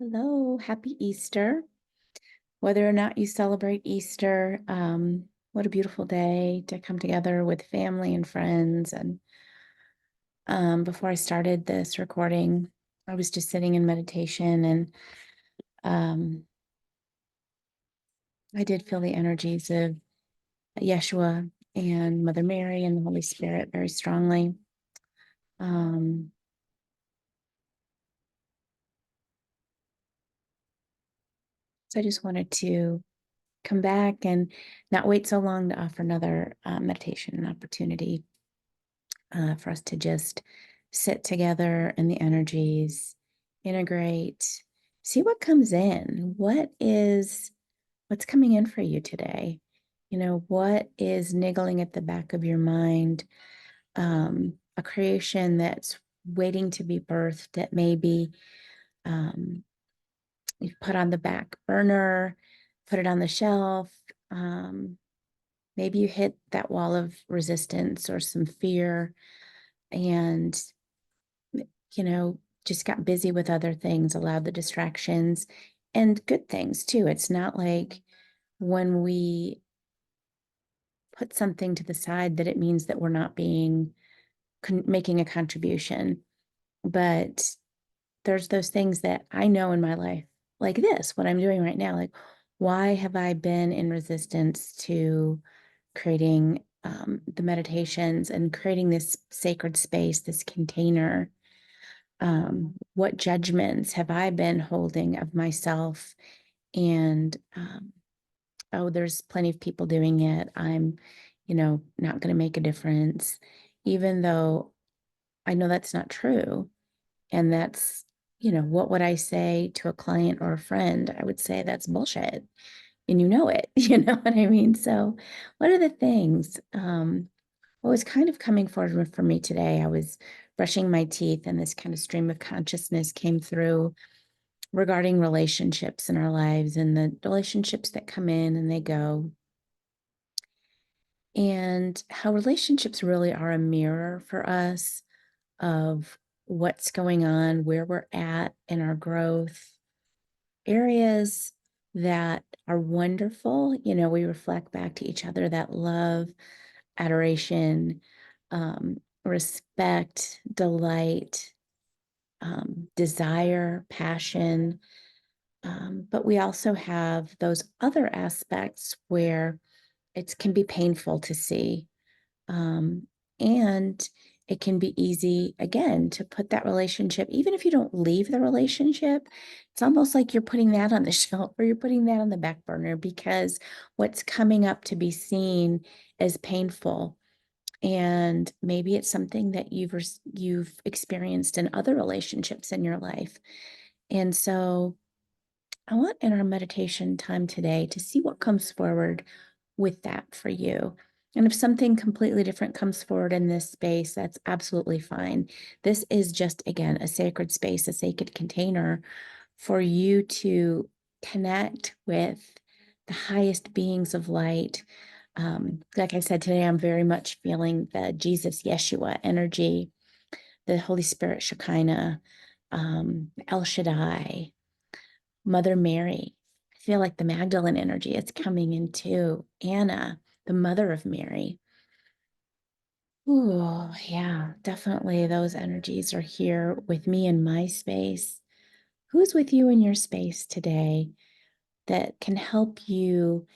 Hello, happy Easter. Whether or not you celebrate Easter, what a beautiful day to come together with family and friends. And before I started this recording, I was just sitting in meditation and um, I did feel the energies of Yeshua and Mother Mary and the Holy Spirit very strongly. Um, so I just wanted to come back and not wait so long to offer another meditation opportunity for us to just sit together in the energies, integrate, see what comes in. What's coming in for you today? What is niggling at the back of your mind? A creation that's waiting to be birthed that maybe um, you've put on the back burner, put it on the shelf. Um, Maybe you hit that wall of resistance or some fear and just got busy with other things, allowed the distractions and good things too. It's not like when we put something to the side that it means that we're not making a contribution. But there's those things that I know in my life, like this, what I'm doing right now. Like, why have I been in resistance to creating the meditations and creating this sacred space, this container? What judgments have I been holding of myself? And oh, there's plenty of people doing it. I'm not going to make a difference, even though I know that's not true. And what would I say to a client or a friend? I would say that's bullshit. And you know it, you know what I mean? So, what are the things? What was kind of coming forward for me today? I was brushing my teeth, and this kind of stream of consciousness came through regarding relationships in our lives and the relationships that come in and they go, and how relationships really are a mirror for us of what's going on, where we're at in our growth, areas that are wonderful. We reflect back to each other that love, adoration, respect, delight, desire, passion. But we also have those other aspects where it can be painful to see. Um, and it can be easy, again, to put that relationship, even if you don't leave the relationship, it's almost like you're putting that on the shelf or you're putting that on the back burner because what's coming up to be seen is painful. And maybe it's something that you've experienced in other relationships in your life. And so I want in our meditation time today to see what comes forward with that for you. And if something completely different comes forward in this space, that's absolutely fine. This is just, again, a sacred space, a sacred container for you to connect with the highest beings of light. Like I said, today I'm very much feeling the Jesus Yeshua energy, the Holy Spirit Shekinah, El Shaddai, Mother Mary. I feel like the Magdalene energy is coming in too. Anna, the mother of Mary. Oh, yeah, definitely those energies are here with me in my space. Who's with you in your space today that can help you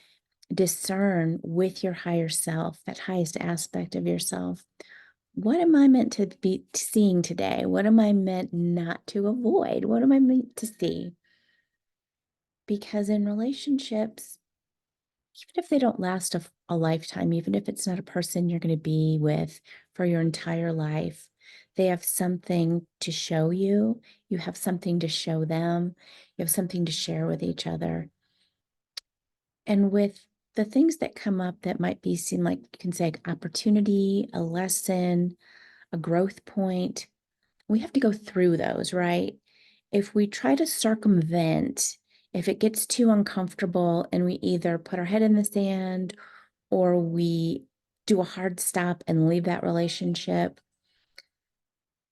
discern with your higher self, that highest aspect of yourself? What am I meant to be seeing today? What am I meant not to avoid? What am I meant to see? Because in relationships, even if they don't last a lifetime, even if it's not a person you're going to be with for your entire life, they have something to show you. You have something to show them. You have something to share with each other. And with the things that come up that might be seen like, you can say, opportunity, a lesson, a growth point, we have to go through those, right? If we try to circumvent, if it gets too uncomfortable and we either put our head in the sand or we do a hard stop and leave that relationship,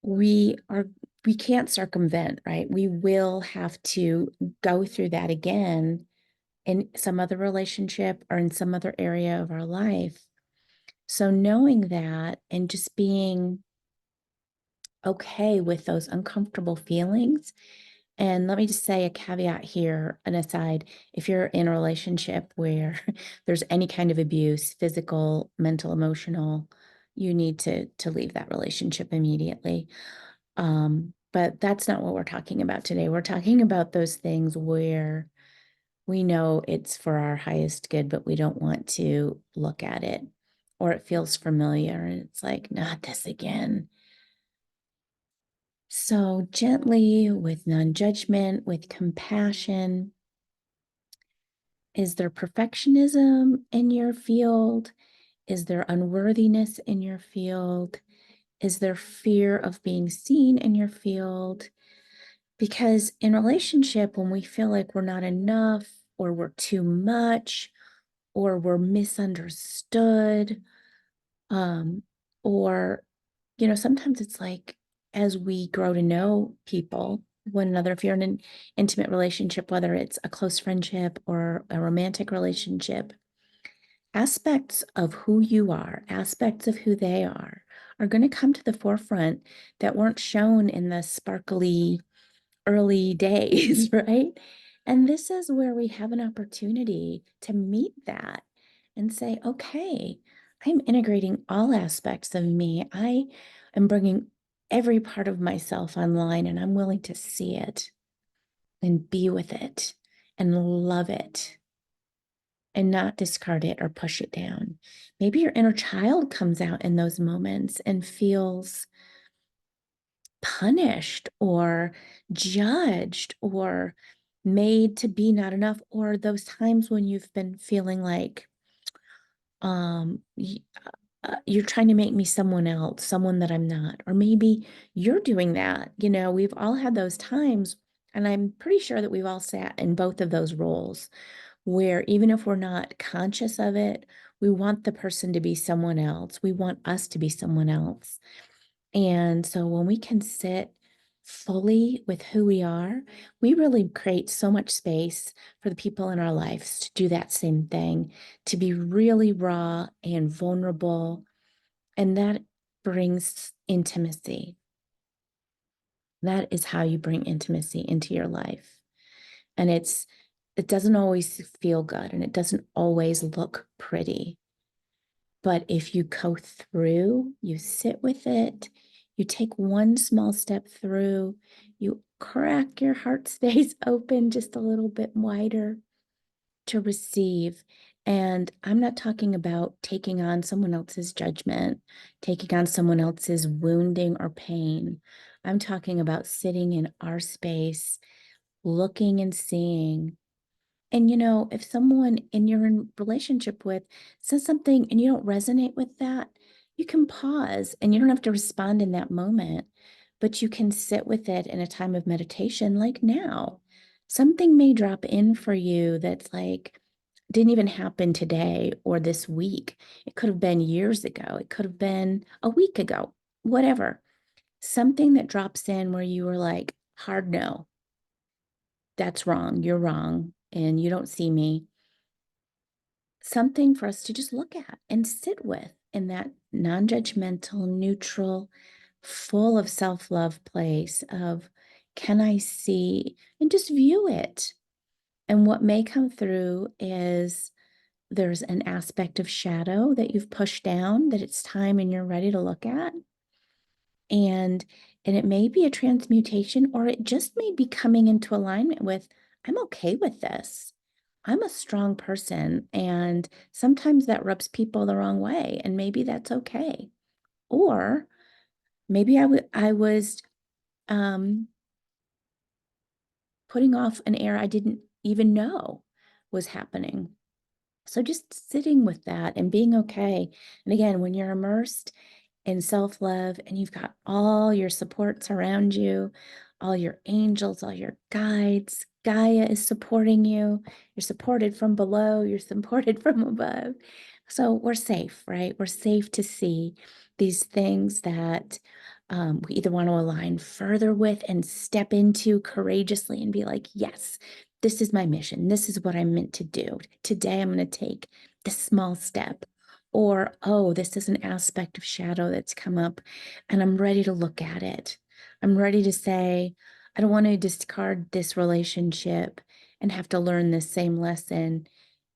we are we can't circumvent, right? We will have to go through that again in some other relationship or in some other area of our life. So knowing that and just being okay with those uncomfortable feelings. And let me just say a caveat here, an aside. If you're in a relationship where there's any kind of abuse, physical, mental, emotional, you need to leave that relationship immediately. But that's not what we're talking about today. We're talking about those things where we know it's for our highest good, but we don't want to look at it, or it feels familiar and it's like, not this again. So, gently, with non judgment, with compassion, is there perfectionism in your field? Is there unworthiness in your field? Is there fear of being seen in your field? Because in relationship, when we feel like we're not enough, or we're too much, or we're misunderstood, um, or sometimes it's like as we grow to know people, one another, if you're in an intimate relationship, whether it's a close friendship or a romantic relationship, aspects of who you are, aspects of who they are going to come to the forefront that weren't shown in the sparkly early days, right? And this is where we have an opportunity to meet that and say, okay, I'm integrating all aspects of me. I am bringing every part of myself online and I'm willing to see it and be with it and love it and not discard it or push it down. Maybe your inner child comes out in those moments and feels punished or judged or made to be not enough, or those times when you've been feeling like you're trying to make me someone else, someone that I'm not, or maybe you're doing that. We've all had those times, and I'm pretty sure that we've all sat in both of those roles where even if we're not conscious of it, we want the person to be someone else. We want us to be someone else. And so when we can sit fully with who we are, we really create so much space for the people in our lives to do that same thing, to be really raw and vulnerable. And that brings intimacy. That is how you bring intimacy into your life. And it doesn't always feel good and it doesn't always look pretty. But if you go through, you sit with it, you take one small step through, you crack your heart space open just a little bit wider to receive. And I'm not talking about taking on someone else's judgment, taking on someone else's wounding or pain. I'm talking about sitting in our space, looking and seeing. And if someone in you're in relationship with says something and you don't resonate with that, you can pause and you don't have to respond in that moment, but you can sit with it in a time of meditation like now. Something may drop in for you that's like didn't even happen today or this week. It could have been years ago. It could have been a week ago, whatever. Something that drops in where you were like, hard no, that's wrong. You're wrong. And you don't see me, something for us to just look at and sit with in that non-judgmental, neutral, full of self-love place of, can I see and just view it? And what may come through is there's an aspect of shadow that you've pushed down that it's time and you're ready to look at. And it may be a transmutation, or it just may be coming into alignment with, I'm okay with this. I'm a strong person, and sometimes that rubs people the wrong way, and maybe that's okay. Or maybe I was um, putting off an error I didn't even know was happening. So just sitting with that and being okay. And again, when you're immersed in self love and you've got all your supports around you, all your angels, all your guides, Gaia is supporting you. You're supported from below, you're supported from above. So we're safe, right? We're safe to see these things that we either want to align further with and step into courageously and be like, yes, this is my mission. This is what I'm meant to do. Today, I'm going to take this small step. Or, oh, this is an aspect of shadow that's come up and I'm ready to look at it. I'm ready to say, I don't want to discard this relationship and have to learn this same lesson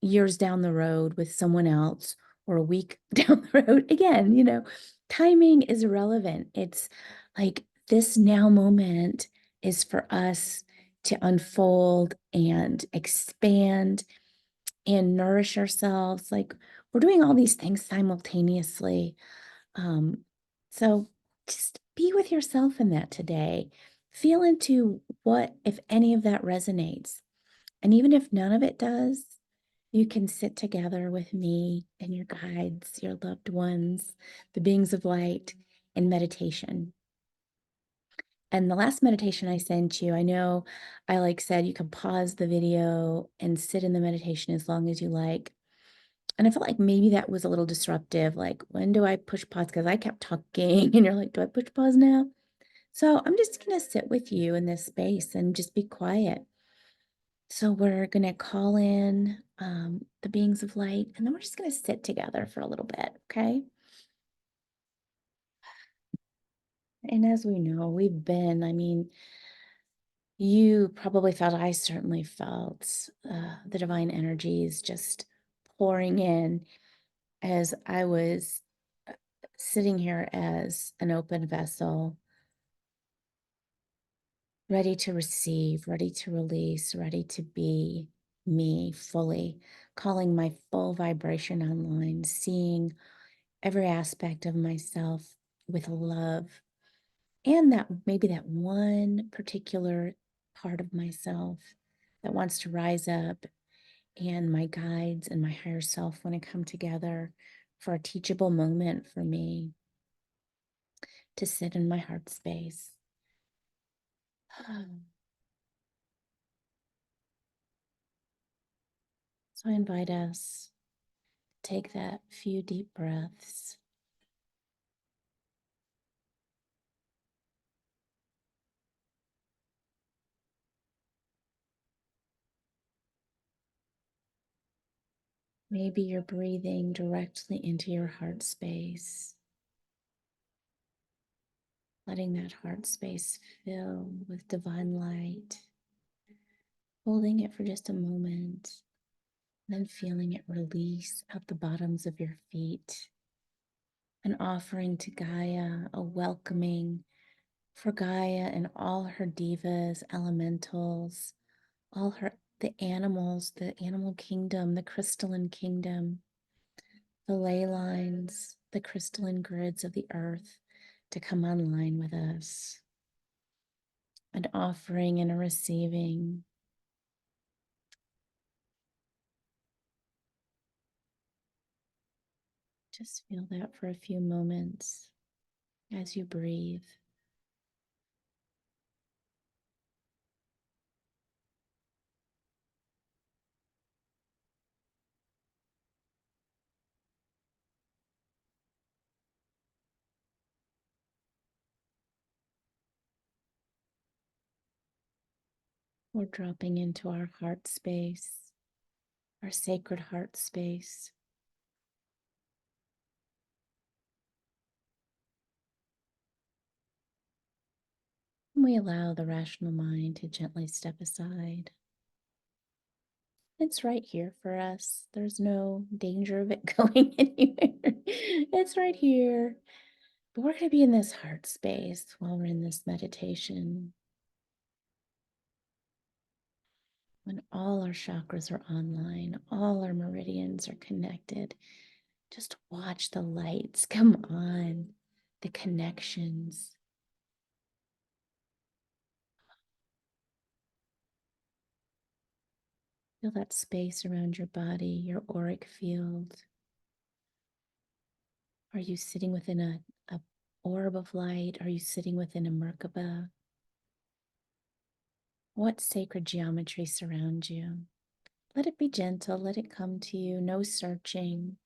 years down the road with someone else or a week down the road again. Timing is irrelevant. It's like this now moment is for us to unfold and expand and nourish ourselves. Like we're doing all these things simultaneously. Um, so just be with yourself in that today. Feel into what, if any of that resonates. And even if none of it does, you can sit together with me and your guides, your loved ones, the beings of light in meditation. And the last meditation I sent you, I know I said you can pause the video and sit in the meditation as long as you like. And I felt like maybe that was a little disruptive. Like, when do I push pause? Because I kept talking and you're like, do I push pause now? So I'm just going to sit with you in this space and just be quiet. So we're going to call in the beings of light, and then we're just going to sit together for a little bit. Okay. And as we know, I mean, you probably felt, I certainly felt the divine energies just pouring in as I was uh, sitting here as an open vessel, ready to receive, ready to release, ready to be me fully, calling my full vibration online, seeing every aspect of myself with love, and that maybe that one particular part of myself that wants to rise up, and my guides and my higher self want to come together for a teachable moment for me to sit in my heart space. So I invite us to take that few deep breaths. Maybe you're breathing directly into your heart space, letting that heart space fill with divine light, holding it for just a moment, then feeling it release out the bottoms of your feet, and offering to Gaia a welcoming for Gaia and all her divas, elementals, all her the animals, the animal kingdom, the crystalline kingdom, the ley lines, the crystalline grids of the earth to come online with us. An offering and a receiving. Just feel that for a few moments as you breathe. We're dropping into our heart space, our sacred heart space. And we allow the rational mind to gently step aside. It's right here for us. There's no danger of it going anywhere. It's right here. But we're going to be in this heart space while we're in this meditation, when all our chakras are online, all our meridians are connected. Just watch the lights come on, the connections. Feel that space around your body, your auric field. Are you sitting within a orb of light? Are you sitting within a Merkaba? What sacred geometry surrounds you? Let it be gentle. Let it come to you. No searching.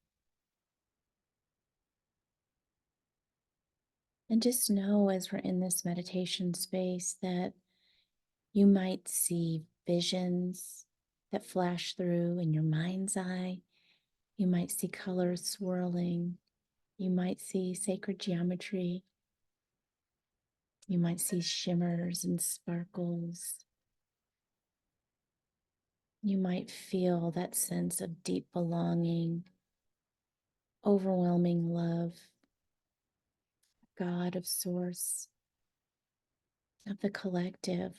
And just know as we're in this meditation space that you might see visions that flash through in your mind's eye. You might see colors swirling. You might see sacred geometry. You might see shimmers and sparkles. You might feel that sense of deep belonging, overwhelming love, God of Source, of the collective.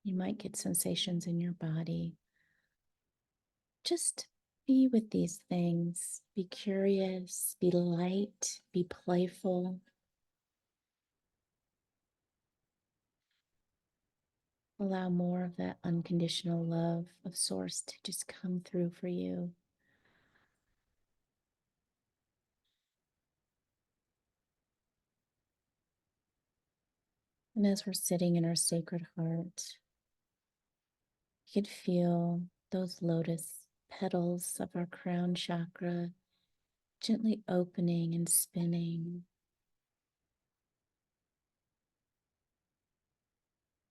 You might get sensations in your body. Just be with these things. Be curious, be light, be playful. Allow more of that unconditional love of Source to just come through for you. And as we're sitting in our sacred heart, you could feel those lotus petals of our crown chakra gently opening and spinning.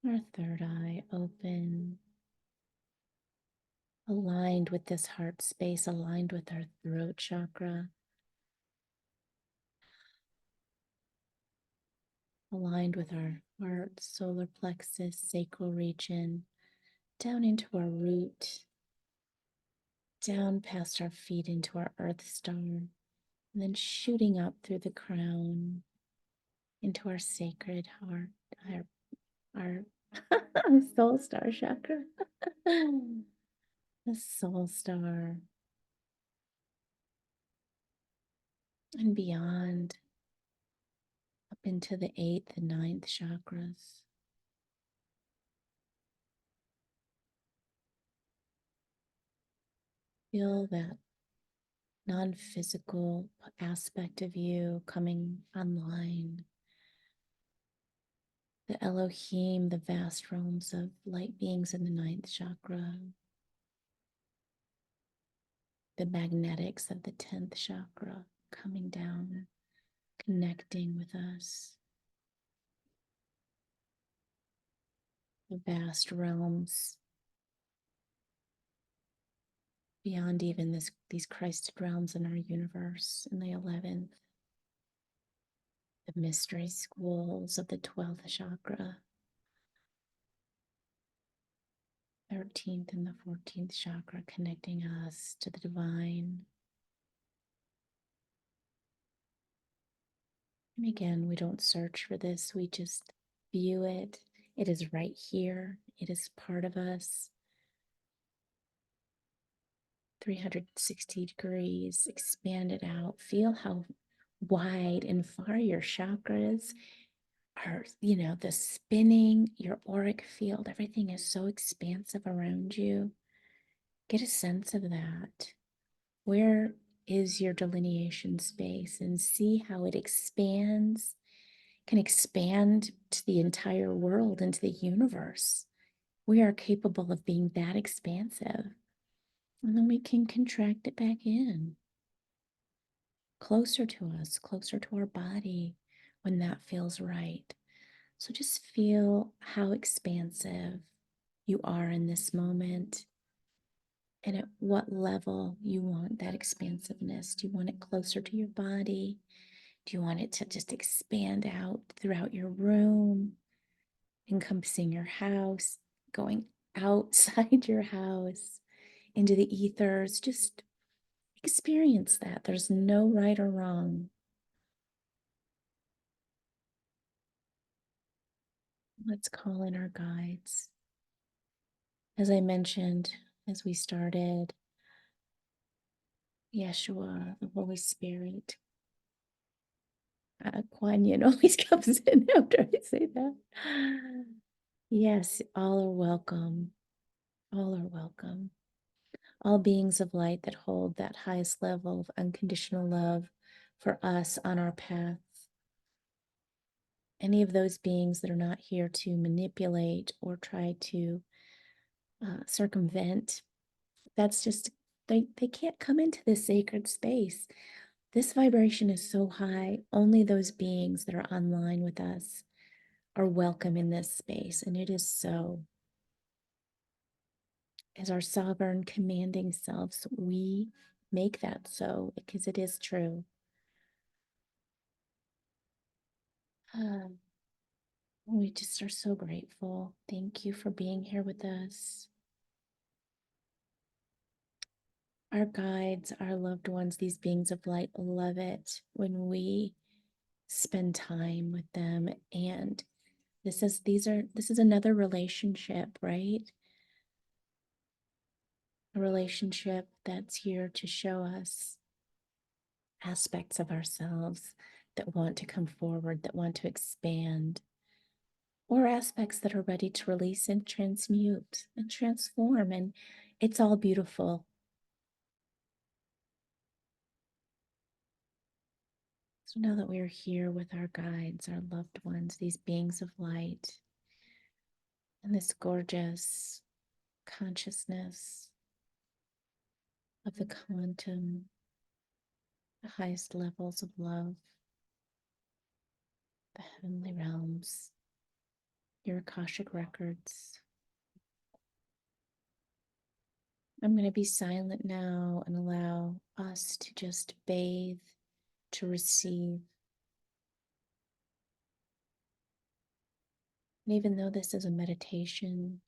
Our third eye open, aligned with this heart space, aligned with our throat chakra, aligned with our heart, solar plexus, sacral region, down into our root, down past our feet into our earth star, and then shooting up through the crown into our sacred heart, our soul star chakra, the soul star, and beyond up into the eighth and ninth chakras. Feel that non-physical aspect of you coming online. The Elohim, the vast realms of light beings in the ninth chakra, the magnetics of the 10th chakra coming down, connecting with us, the vast realms beyond even these Christed realms in our universe in the 11th, the mystery schools of the 12th chakra, 13th and the 14th chakra connecting us to the divine. And again, we don't search for this, we just view it. It is right here, it is part of us. 360 degrees, expand it out. Feel how wide and far your chakras are, the spinning, your auric field, everything is so expansive around you. Get a sense of that. Where is your delineation space and see how it expands, can expand to the entire world, into the universe. We are capable of being that expansive. And then we can contract it back in, closer to us, closer to our body when that feels right. So just feel how expansive you are in this moment and at what level you want that expansiveness. Do you want it closer to your body? Do you want it to just expand out throughout your room, encompassing your house, going outside your house into the ethers? Just experience that. There's no right or wrong. Let's call in our guides. As I mentioned, as we started, Yeshua, the Holy Spirit, Kuan Yin always comes in after I say that. Yes, all are welcome. All are welcome. All beings of light that hold that highest level of unconditional love for us on our path. Any of those beings that are not here to manipulate or try to circumvent, that's just, they can't come into this sacred space. This vibration is so high, only those beings that are online with us are welcome in this space. And it is so. As our sovereign, commanding selves, we make that so because it is true. We just are so grateful. Thank you for being here with us. Our guides, our loved ones, these beings of light love it when we spend time with them. And this is another relationship, right? A relationship that's here to show us aspects of ourselves that want to come forward, that want to expand, or aspects that are ready to release and transmute and transform. And it's all beautiful. So now that we are here with our guides, our loved ones, these beings of light, and this gorgeous consciousness of the quantum, the highest levels of love, the heavenly realms, your Akashic records. I'm going to be silent now and allow us to just bathe, to receive. And even though this is a meditation,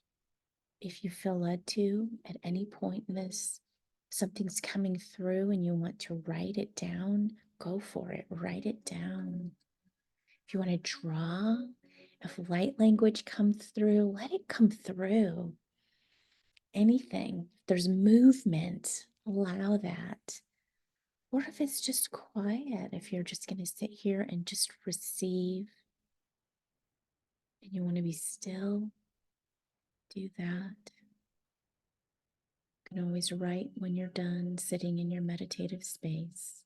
if you feel led to at any point in this, something's coming through and you want to write it down, go for it. Write it down. If you want to draw, if light language comes through, let it come through. Anything. If there's movement, allow that. Or if it's just quiet, if you're just going to sit here and just receive and you want to be still, do that. You can always write when you're done sitting in your meditative space.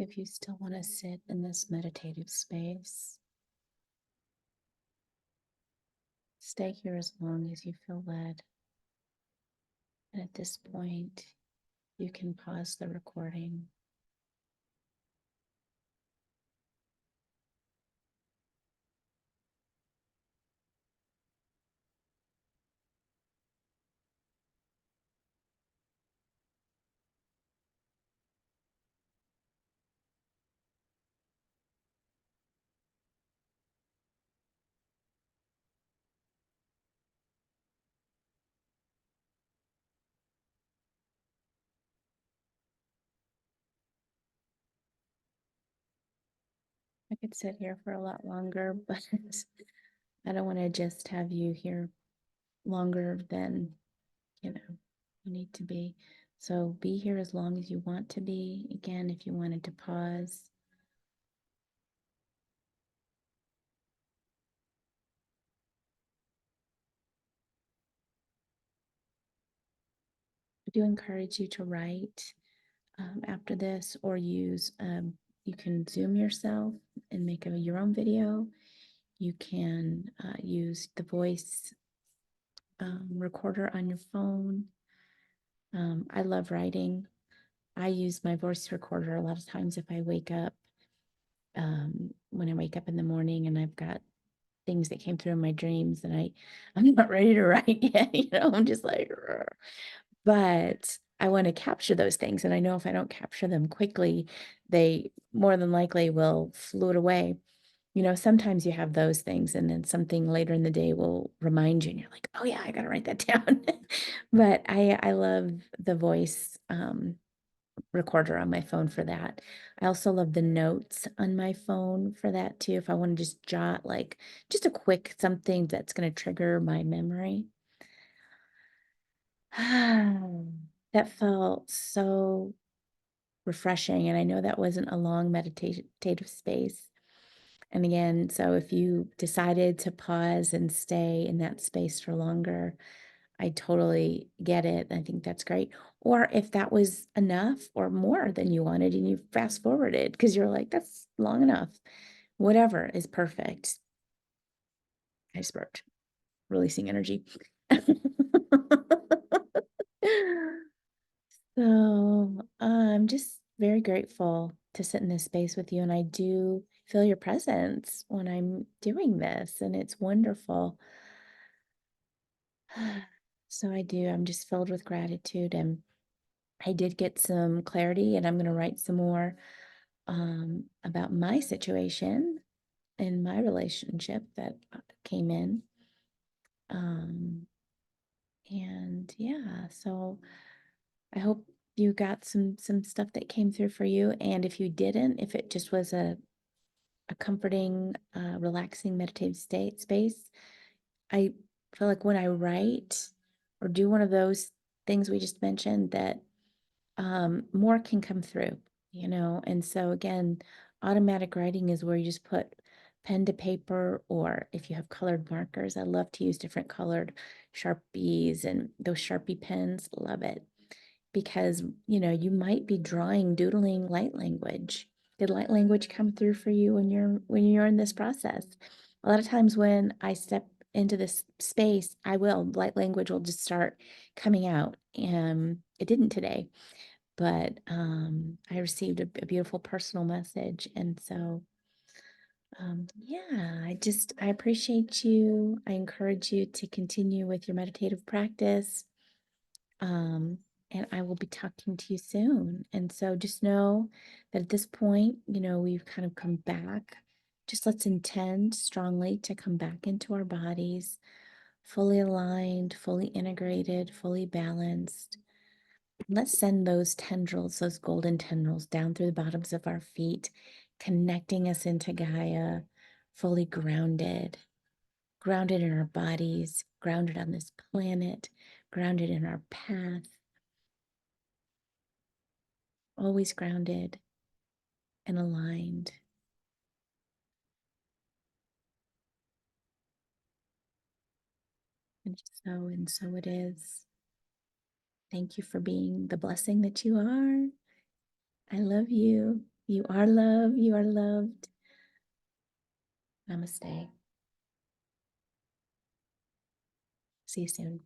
If you still want to sit in this meditative space, stay here as long as you feel led. And at this point, you can pause the recording. I could sit here for a lot longer, but I don't want to just have you here longer than, you need to be. So be here as long as you want to be. Again, if you wanted to pause. I do encourage you to write after this, or you can Zoom yourself and make your own video. You can use the voice recorder on your phone. I love writing. I use my voice recorder a lot of times if I wake up, when I wake up in the morning and I've got things that came through in my dreams and I'm not ready to write yet, I'm just like, "Rrr." But I want to capture those things. And I know if I don't capture them quickly, they more than likely will float away. Sometimes you have those things and then something later in the day will remind you and you're like, oh yeah, I gotta write that down. But I love the voice recorder on my phone for that. I also love the notes on my phone for that too. If I want to just jot like just a quick something that's going to trigger my memory. That felt so refreshing. And I know that wasn't a long meditative space. And again, so if you decided to pause and stay in that space for longer, I totally get it. I think that's great. Or if that was enough or more than you wanted and you fast forwarded because you're like, that's long enough. Whatever is perfect. I just burped, releasing energy. So I'm just very grateful to sit in this space with you. And I do feel your presence when I'm doing this, and it's wonderful. So I do. I'm just filled with gratitude. And I did get some clarity, and I'm going to write some more about my situation and my relationship that came in. Um, and yeah, so I hope you got some stuff that came through for you. And if you didn't, if it just was a comforting, relaxing, meditative state space, I feel like when I write or do one of those things we just mentioned, that more can come through. And so again, automatic writing is where you just put pen to paper, or if you have colored markers, I love to use different colored Sharpies and those Sharpie pens, love it. Because, you might be drawing, doodling light language. Did light language come through for you when you're in this process? A lot of times when I step into this space, light language will just start coming out. And it didn't today, but I received a beautiful personal message. And so, yeah, I appreciate you. I encourage you to continue with your meditative practice. Um, and I will be talking to you soon. And so just know that at this point, we've kind of come back. Just let's intend strongly to come back into our bodies, fully aligned, fully integrated, fully balanced. Let's send those tendrils, those golden tendrils down through the bottoms of our feet, connecting us into Gaia, fully grounded in our bodies, grounded on this planet, grounded in our path, always grounded and aligned. And so it is. Thank you for being the blessing that you are. I love you. You are loved. You are loved. Namaste. See you soon.